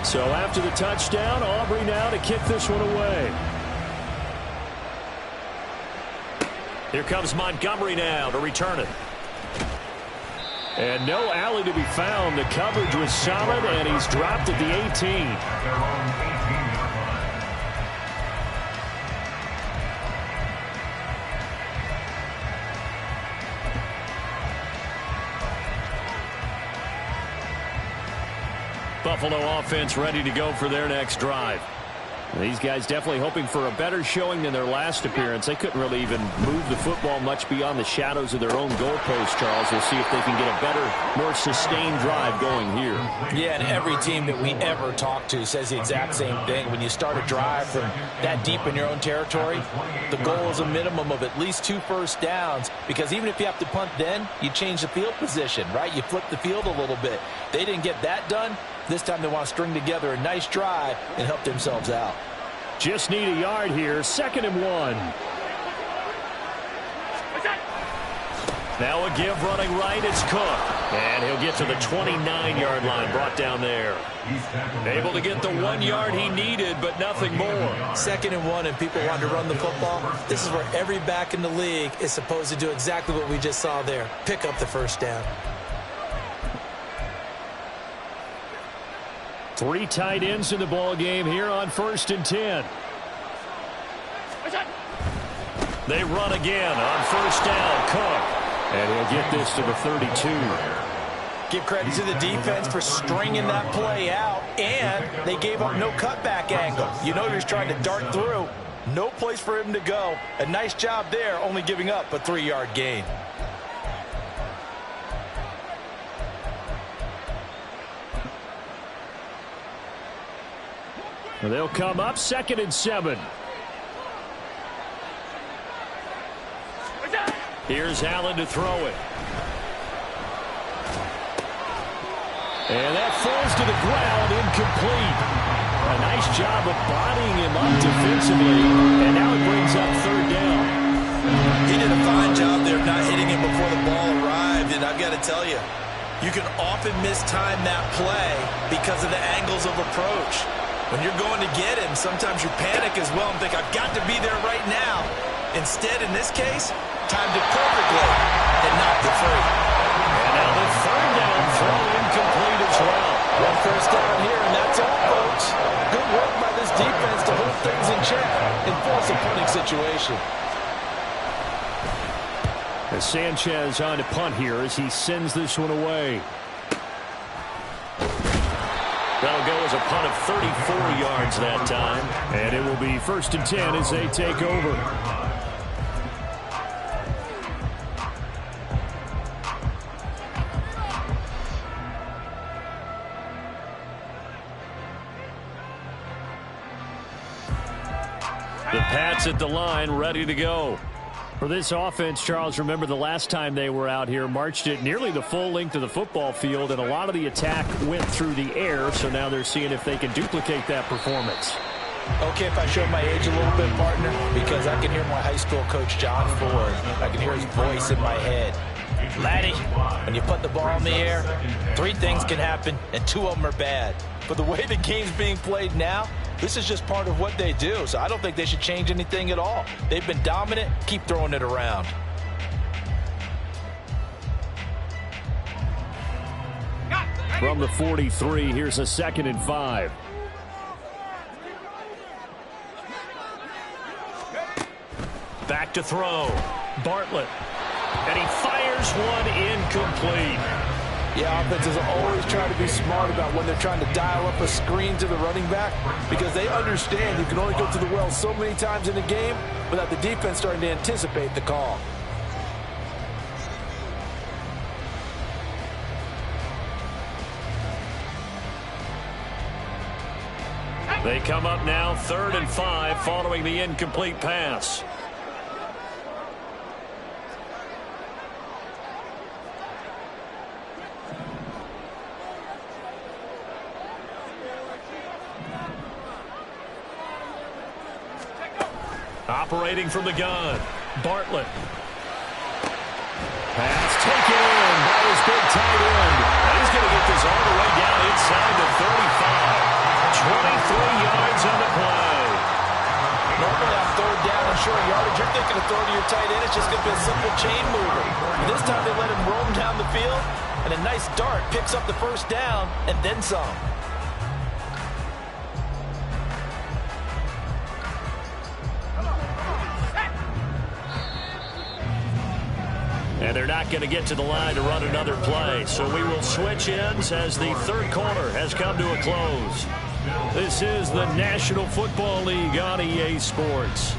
So after the touchdown, Aubrey now to kick this one away. Here comes Montgomery now to return it. And no alley to be found. The coverage was solid, and he's dropped at the 18. Buffalo offense ready to go for their next drive. These guys definitely hoping for a better showing than their last appearance. They couldn't really even move the football much beyond the shadows of their own goalpost, Charles. We'll see if they can get a better, more sustained drive going here. Yeah, and every team that we ever talk to says the exact same thing. When you start a drive from that deep in your own territory, the goal is a minimum of at least 2 first downs, because even if you have to punt then, you change the field position, right? You flip the field a little bit. They didn't get that done. This time they want to string together a nice drive and help themselves out. Just need a yard here. 2nd and 1. Now a give running right. It's Cook. And he'll get to the 29-yard line, brought down there. Able to get the 1 yard he needed, but nothing more. 2nd and 1, and people want to run the football. This is where every back in the league is supposed to do exactly what we just saw there. Pick up the first down. 3 tight ends in the ball game here on 1st and 10. They run again on first down. Cook. And he'll get this to the 32. Give credit to the defense for stringing that play out, and they gave up no cutback angle. You know, he was trying to dart through. No place for him to go. A nice job there, only giving up a 3-yard gain. They'll come up 2nd and 7. Here's Allen to throw it. And that falls to the ground, incomplete. A nice job of bodying him up defensively, and now it brings up 3rd down. He did a fine job there of not hitting him before the ball arrived, and I've got to tell you, you can often mistime that play because of the angles of approach. When you're going to get him, sometimes you panic as well and think, I've got to be there right now. Instead, in this case, timed it perfectly and knocked it free. And now the 3rd down throw incomplete as well. 1 first down here, and that's all, folks. Good work by this defense to hold things in check and force a punting situation. As Sanchez on to punt here as he sends this one away. That'll go as a punt of 34 yards that time. And it will be 1st and 10 as they take over. The Pats at the line, ready to go. For this offense, Charles, remember the last time they were out here, marched it nearly the full length of the football field, and a lot of the attack went through the air, so now they're seeing if they can duplicate that performance. Okay, if I show my age a little bit, partner, because I can hear my high school coach, John Ford. I can hear his voice in my head. Laddie, when you put the ball in the air, 3 things can happen, and 2 of them are bad. But the way the game's being played now, this is just part of what they do, so I don't think they should change anything at all. They've been dominant. Keep throwing it around. From the 43, here's a 2nd and 5. Back to throw. Bartlett. And he fires one incomplete. Yeah, offenses always try to be smart about when they're trying to dial up a screen to the running back because they understand you can only go to the well so many times in a game without the defense starting to anticipate the call. They come up now 3rd and 5 following the incomplete pass. Operating from the gun, Bartlett. Pass taken in by his big tight end. And he's going to get this all the way down inside the 35. 23 yards on the play. Normally on 3rd down and short yardage, you're thinking of throw to your tight end. It's just going to be a simple chain mover. This time they let him roam down the field, and a nice dart picks up the 1st down and then some. And they're not going to get to the line to run another play. So we will switch ends as the 3rd quarter has come to a close. This is the National Football League on EA Sports.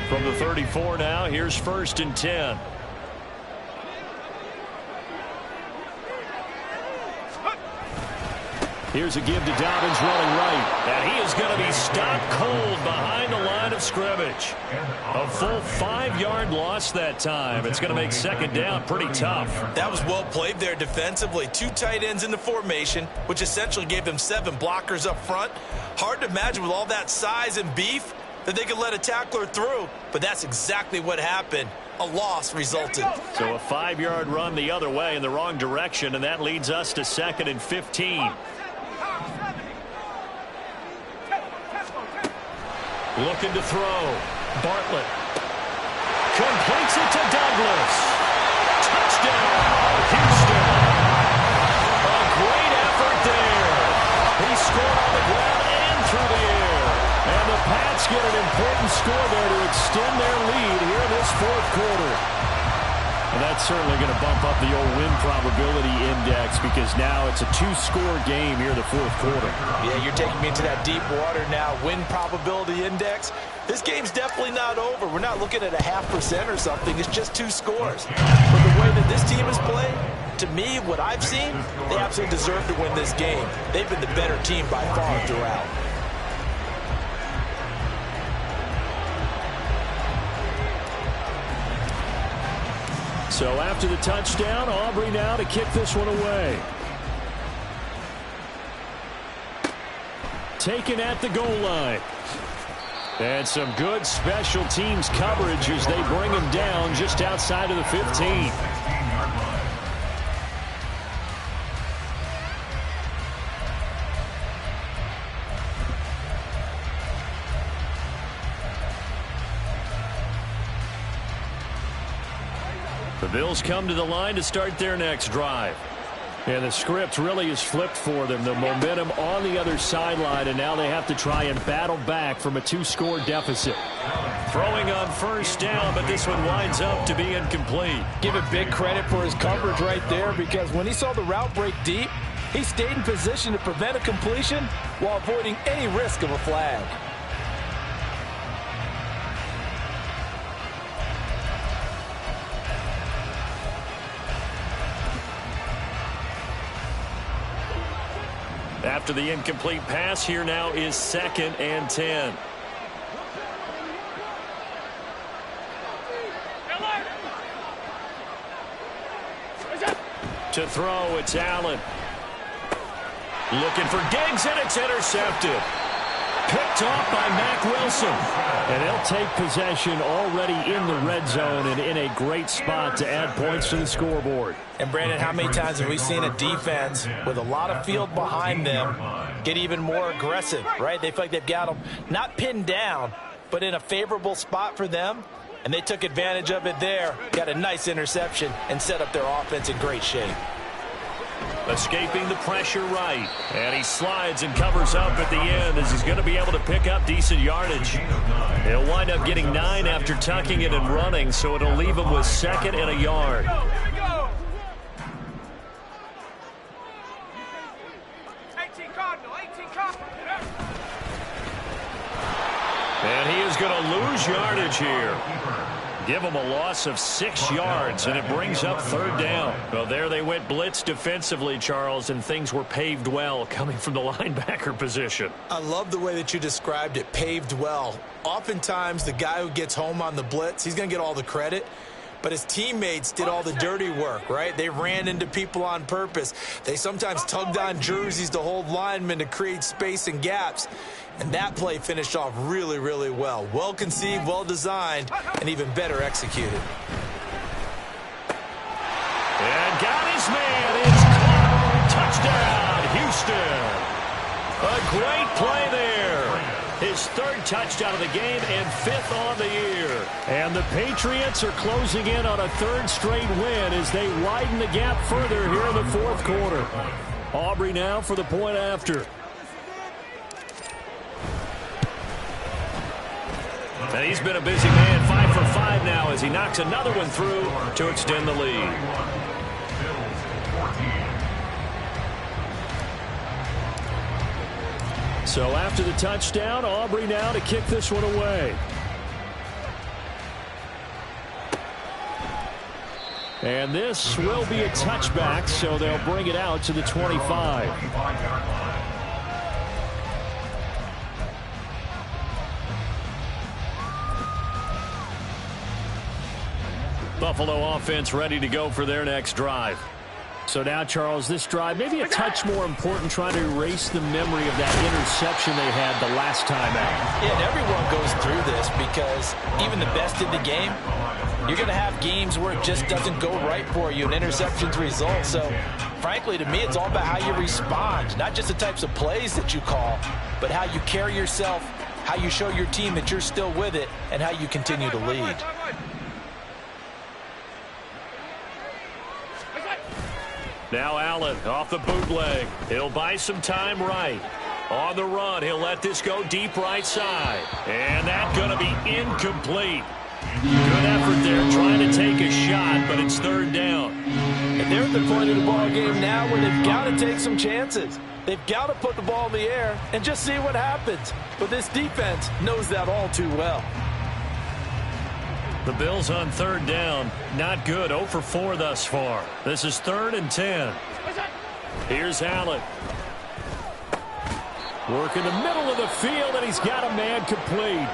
From the 34 now, here's 1st and 10. Here's a give to Dobbins running right. And he is going to be stopped cold behind the line of scrimmage. A full 5-yard loss that time. It's going to make 2nd down pretty tough. That was well played there defensively. 2 tight ends in the formation, which essentially gave them 7 blockers up front. Hard to imagine with all that size and beef that they could let a tackler through. But that's exactly what happened. A loss resulted. So a 5-yard run the other way in the wrong direction, and that leads us to 2nd and 15. Looking to throw. Bartlett. Completes it to Douglas. Touchdown, Houston. A great effort there. He scored on the ground and through the air. And the Pats get an important score there to extend their lead here in this 4th quarter. And that's certainly going to bump up the old win probability index because now it's a 2-score game here in the 4th quarter. Yeah, you're taking me into that deep water now. Win probability index. This game's definitely not over. We're not looking at a 0.5% or something. It's just 2 scores. But the way that this team is playing, to me, what I've seen, they absolutely deserve to win this game. They've been the better team by far throughout. So after the touchdown, Aubrey now to kick this one away. Taken at the goal line. And some good special teams coverage as they bring him down just outside of the 15. The Bills come to the line to start their next drive. And the script really is flipped for them. The momentum on the other sideline, and now they have to try and battle back from a 2-score deficit. Throwing on 1st down, but this one winds up to be incomplete. Give it big credit for his coverage right there because when he saw the route break deep, he stayed in position to prevent a completion while avoiding any risk of a flag. After the incomplete pass, here now is 2nd and 10. To throw, it's Allen. Looking for Diggs, and it's intercepted. Picked off by Mack Wilson. And they'll take possession already in the red zone and in a great spot to add points to the scoreboard. And, Brandon, how many times have we seen a defense with a lot of field behind them get even more aggressive, right? They feel like they've got them not pinned down, but in a favorable spot for them. And they took advantage of it there, got a nice interception, and set up their offense in great shape. Escaping the pressure right. And he slides and covers up at the end as he's going to be able to pick up decent yardage. He'll wind up getting 9 after tucking it and running, so it'll leave him with 2nd and a yard. And he is going to lose yardage here. Give him a loss of 6 yards, and it brings up 3rd down. Well, there they went blitz defensively, Charles, and things were paved well coming from the linebacker position. I love the way that you described it, paved well. Oftentimes, the guy who gets home on the blitz, he's going to get all the credit. But his teammates did all the dirty work, right? They ran into people on purpose. They sometimes tugged on jerseys to hold linemen to create space and gaps. And that play finished off really, really well. Well conceived, well designed, and even better executed. And got his man. It's caught. Touchdown, Houston. A great play there. His 3rd touchdown of the game and 5th on the year. And the Patriots are closing in on a 3rd straight win as they widen the gap further here in the 4th quarter. Aubrey now for the point after. And he's been a busy man, 5 for 5 now as he knocks another one through to extend the lead. So after the touchdown, Aubrey now to kick this one away. And this will be a touchback, so they'll bring it out to the 25. Buffalo offense ready to go for their next drive. So now, Charles, this drive maybe a touch more important, trying to erase the memory of that interception they had the last time out. Yeah, and everyone goes through this because even the best in the game, you're going to have games where it just doesn't go right for you, and interceptions result. So, frankly, to me, it's all about how you respond, not just the types of plays that you call, but how you carry yourself, how you show your team that you're still with it, and how you continue to lead. Now Allen off the bootleg. He'll buy some time right. On the run, he'll let this go deep right side. And that's going to be incomplete. Good effort there trying to take a shot, but it's 3rd down. And they're at the point of the ball game now where they've got to take some chances. They've got to put the ball in the air and just see what happens. But this defense knows that all too well. The Bills on 3rd down. Not good. 0 for 4 thus far. This is 3rd and 10. Here's Allen. Work in the middle of the field, and he's got a man complete.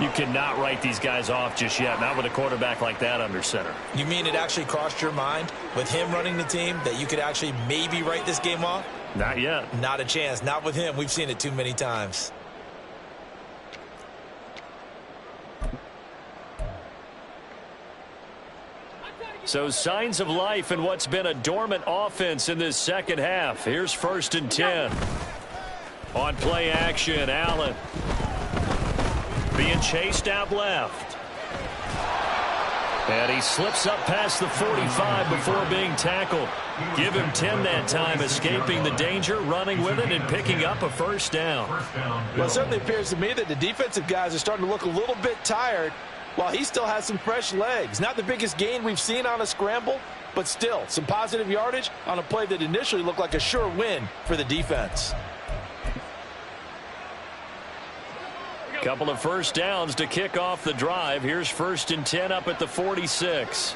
You cannot write these guys off just yet, not with a quarterback like that under center. You mean it actually crossed your mind with him running the team that you could actually maybe write this game off? Not yet. Not a chance. Not with him. We've seen it too many times. So signs of life in what's been a dormant offense in this 2nd half. Here's 1st and 10. On play action, Allen being chased out left. And he slips up past the 45 before being tackled. Give him 10 that time, escaping the danger, running with it, and picking up a 1st down. Well, it certainly appears to me that the defensive guys are starting to look a little bit tired, while he still has some fresh legs. Not the biggest gain we've seen on a scramble, but still some positive yardage on a play that initially looked like a sure win for the defense. Couple of 1st downs to kick off the drive. Here's 1st and 10 up at the 46.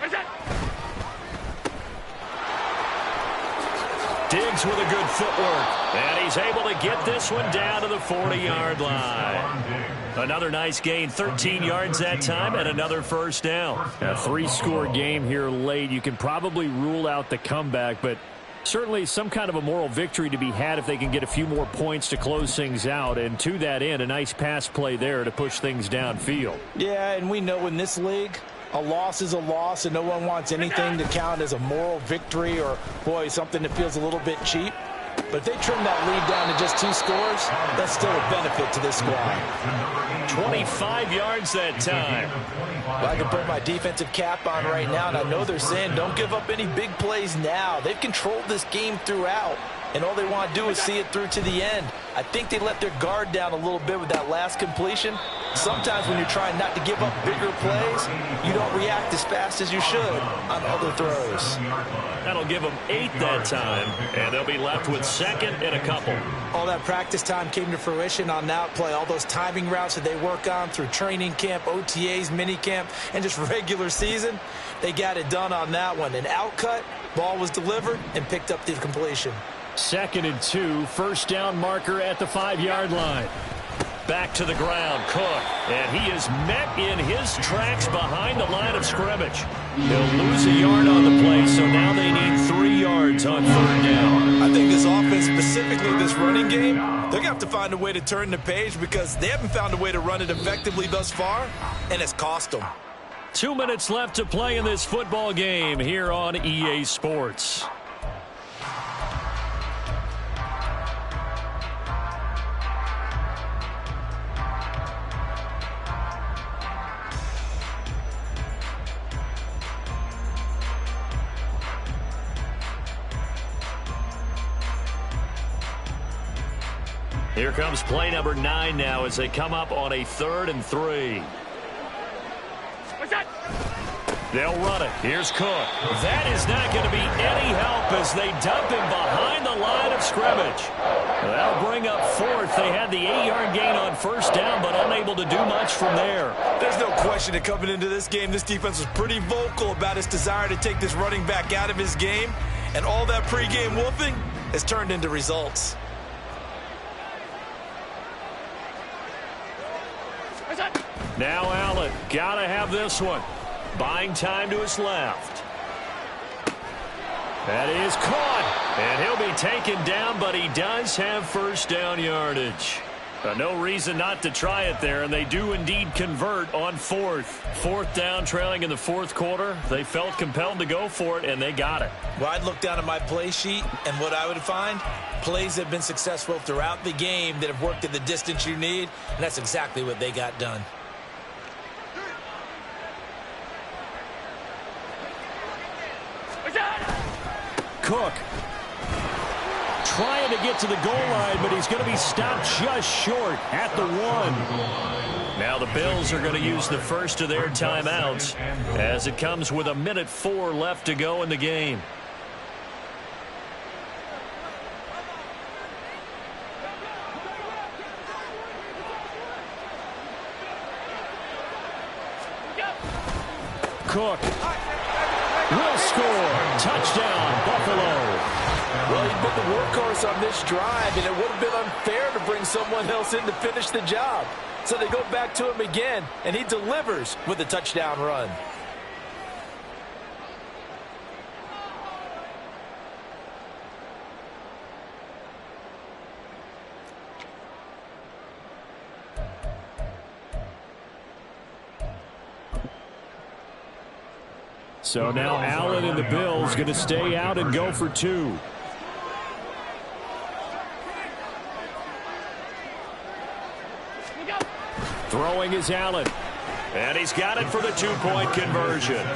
Diggs with a good footwork. And he's able to get this one down to the 40-yard line. Another nice gain, 13 yards that time, and another first down. A 3-score game here late. You can probably rule out the comeback, but certainly some kind of a moral victory to be had if they can get a few more points to close things out. And to that end, a nice pass play there to push things downfield. Yeah, and we know in this league, a loss is a loss, and no one wants anything to count as a moral victory or, boy, something that feels a little bit cheap. But if they trim that lead down to just 2 scores, that's still a benefit to this squad. 25 yards that time. Well, I can put my defensive cap on right now, and I know they're saying don't give up any big plays now. They've controlled this game throughout, and all they want to do is see it through to the end. I think they let their guard down a little bit with that last completion. Sometimes when you're trying not to give up bigger plays, you don't react as fast as you should on other throws. That'll give them 8 that time, and they'll be left with 2nd and a couple. All that practice time came to fruition on that play. All those timing routes that they work on through training camp, OTAs, mini camp, and just regular season, they got it done on that one. An outcut, ball was delivered, and picked up the completion. 2nd and 2, first down marker at the 5-yard line. Back to the ground, Cook, and he is met in his tracks behind the line of scrimmage. He'll lose a yard on the play, so now they need 3 yards on 3rd down. I think this offense, specifically this running game, they're going to have to find a way to turn the page because they haven't found a way to run it effectively thus far, and it's cost them. 2 minutes left to play in this football game here on EA Sports. Here comes play number 9 now as they come up on a 3rd and 3. They'll run it. Here's Cook. That is not going to be any help as they dump him behind the line of scrimmage. That'll bring up 4th. They had the 8-yard gain on 1st down, but unable to do much from there. There's no question that coming into this game, this defense was pretty vocal about its desire to take this running back out of his game, and all that pregame wolfing has turned into results. Now Allen, gotta have this one. Buying time to his left. That is caught, and he'll be taken down, but he does have first down yardage. No reason not to try it there, and they do indeed convert on 4th. 4th down, trailing in the 4th quarter. They felt compelled to go for it, and they got it. Well, I'd look down at my play sheet, and what I would find, plays that have been successful throughout the game that have worked at the distance you need, and that's exactly what they got done. Cook trying to get to the goal line, but he's going to be stopped just short at the 1. Now the Bills are going to use the first of their timeouts as it comes with 1:04 left to go in the game. Cook will score. Touchdown, Buffalo. Well, he'd been the workhorse on this drive, and it would have been unfair to bring someone else in to finish the job. So they go back to him again, and he delivers with a touchdown run. So now Allen and the Bills going to stay out and go for 2. Throwing is Allen. And he's got it for the 2-point conversion.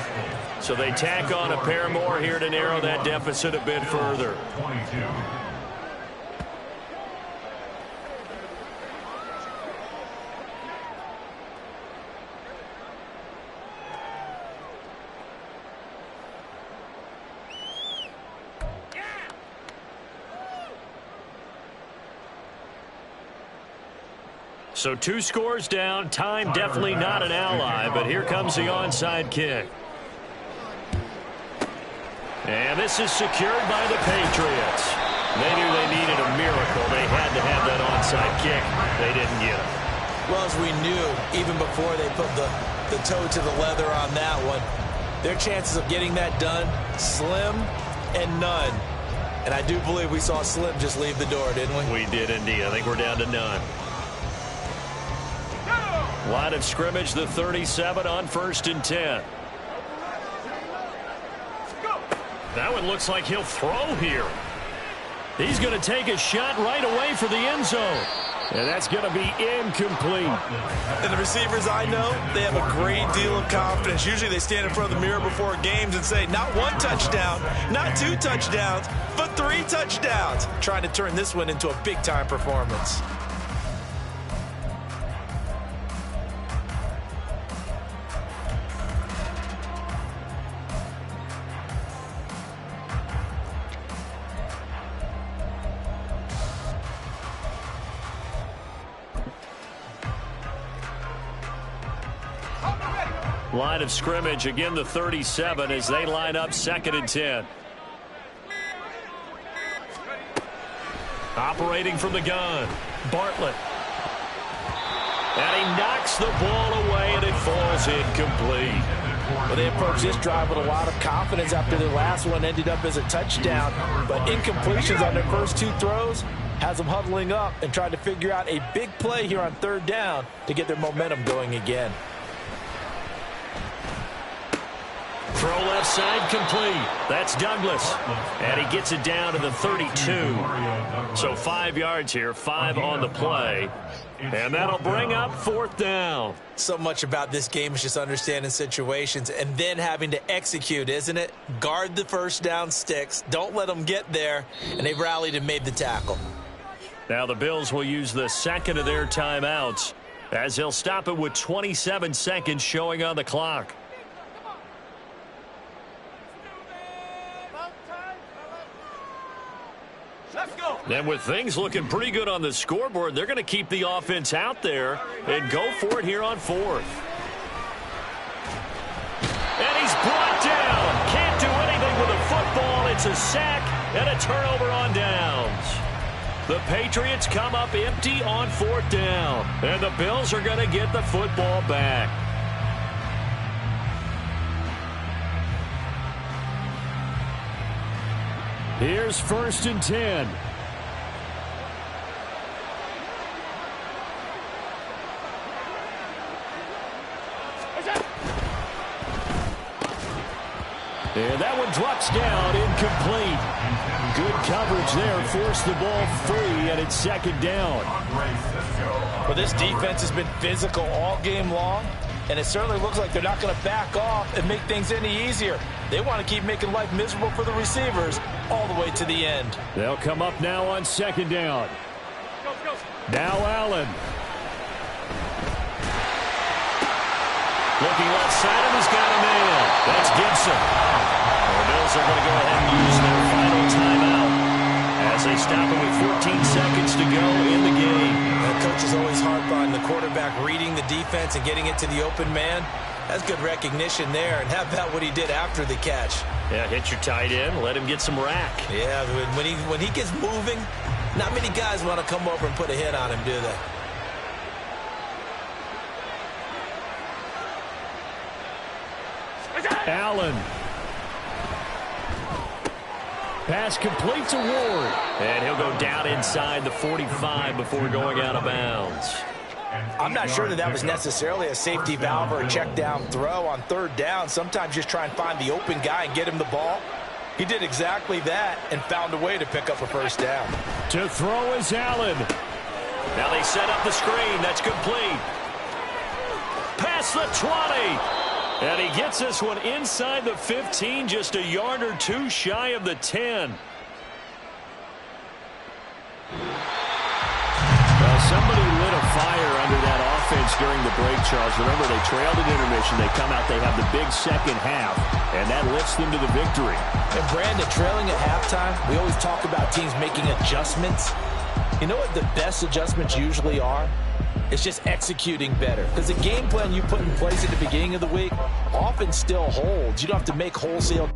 So they tack on a pair more here to narrow that deficit a bit further. 22. So 2 scores down. Time definitely not an ally, but here comes the onside kick. And this is secured by the Patriots. They knew they needed a miracle. They had to have that onside kick. They didn't get it. Well, as we knew, even before they put the toe to the leather on that one, their chances of getting that done, slim and none. And I do believe we saw Slim just leave the door, didn't we? We did indeed. I think we're down to none. Line of scrimmage, the 37 on 1st and 10. That one looks like he'll throw here. He's going to take a shot right away for the end zone. And that's going to be incomplete. And the receivers I know, they have a great deal of confidence. Usually they stand in front of the mirror before games and say, not 1 touchdown, not 2 touchdowns, but 3 touchdowns. Trying to turn this one into a big-time performance. Line of scrimmage, again the 37 as they line up 2nd and 10. Operating from the gun, Bartlett. And he knocks the ball away and it falls incomplete. Well, they approached this drive with a lot of confidence after their last one ended up as a touchdown. But incompletions on their first 2 throws has them huddling up and trying to figure out a big play here on 3rd down to get their momentum going again. Throw left side complete. That's Douglas. And he gets it down to the 32. So 5 yards here, 5 on the play. And that'll bring up 4th down. So much about this game is just understanding situations and then having to execute, isn't it? Guard the first down sticks. Don't let them get there. And they rallied and made the tackle. Now the Bills will use the 2nd of their timeouts as they'll stop it with 27 seconds showing on the clock. And with things looking pretty good on the scoreboard, they're going to keep the offense out there and go for it here on 4th. And he's brought down. Can't do anything with a football. It's a sack and a turnover on downs. The Patriots come up empty on 4th down. And the Bills are going to get the football back. Here's 1st and 10. And that one drops down, incomplete. Good coverage there, forced the ball free, and it's 2nd down. Well, this defense has been physical all game long, and it certainly looks like they're not going to back off and make things any easier. They want to keep making life miserable for the receivers all the way to the end. They'll come up now on 2nd down. Now Allen. Looking left side, and he's got a man. That's Gibson. The Bills are going to go ahead and use their final timeout as they stop it with 14 seconds to go in the game. The coach is always harp on the quarterback reading the defense and getting it to the open man. That's good recognition there. And how about what he did after the catch? Yeah, hit your tight end, let him get some rack. Yeah, when he gets moving, not many guys want to come over and put a hit on him, do they? Allen. Pass complete to Ward. And he'll go down inside the 45 before going out of bounds. I'm not sure that was necessarily a safety valve or a check down throw on 3rd down. Sometimes just try and find the open guy and get him the ball. He did exactly that and found a way to pick up a 1st down. To throw is Allen. Now they set up the screen. That's complete. Past the 20. And he gets this one inside the 15, just a yard or 2 shy of the 10. Well, somebody lit a fire under that offense during the break, Charles. Remember, they trailed at intermission. They come out, they have the big second half, and that lifts them to the victory. And Brandon, trailing at halftime, we always talk about teams making adjustments. You know what the best adjustments usually are? It's just executing better. Because the game plan you put in place at the beginning of the week often still holds. You don't have to make wholesale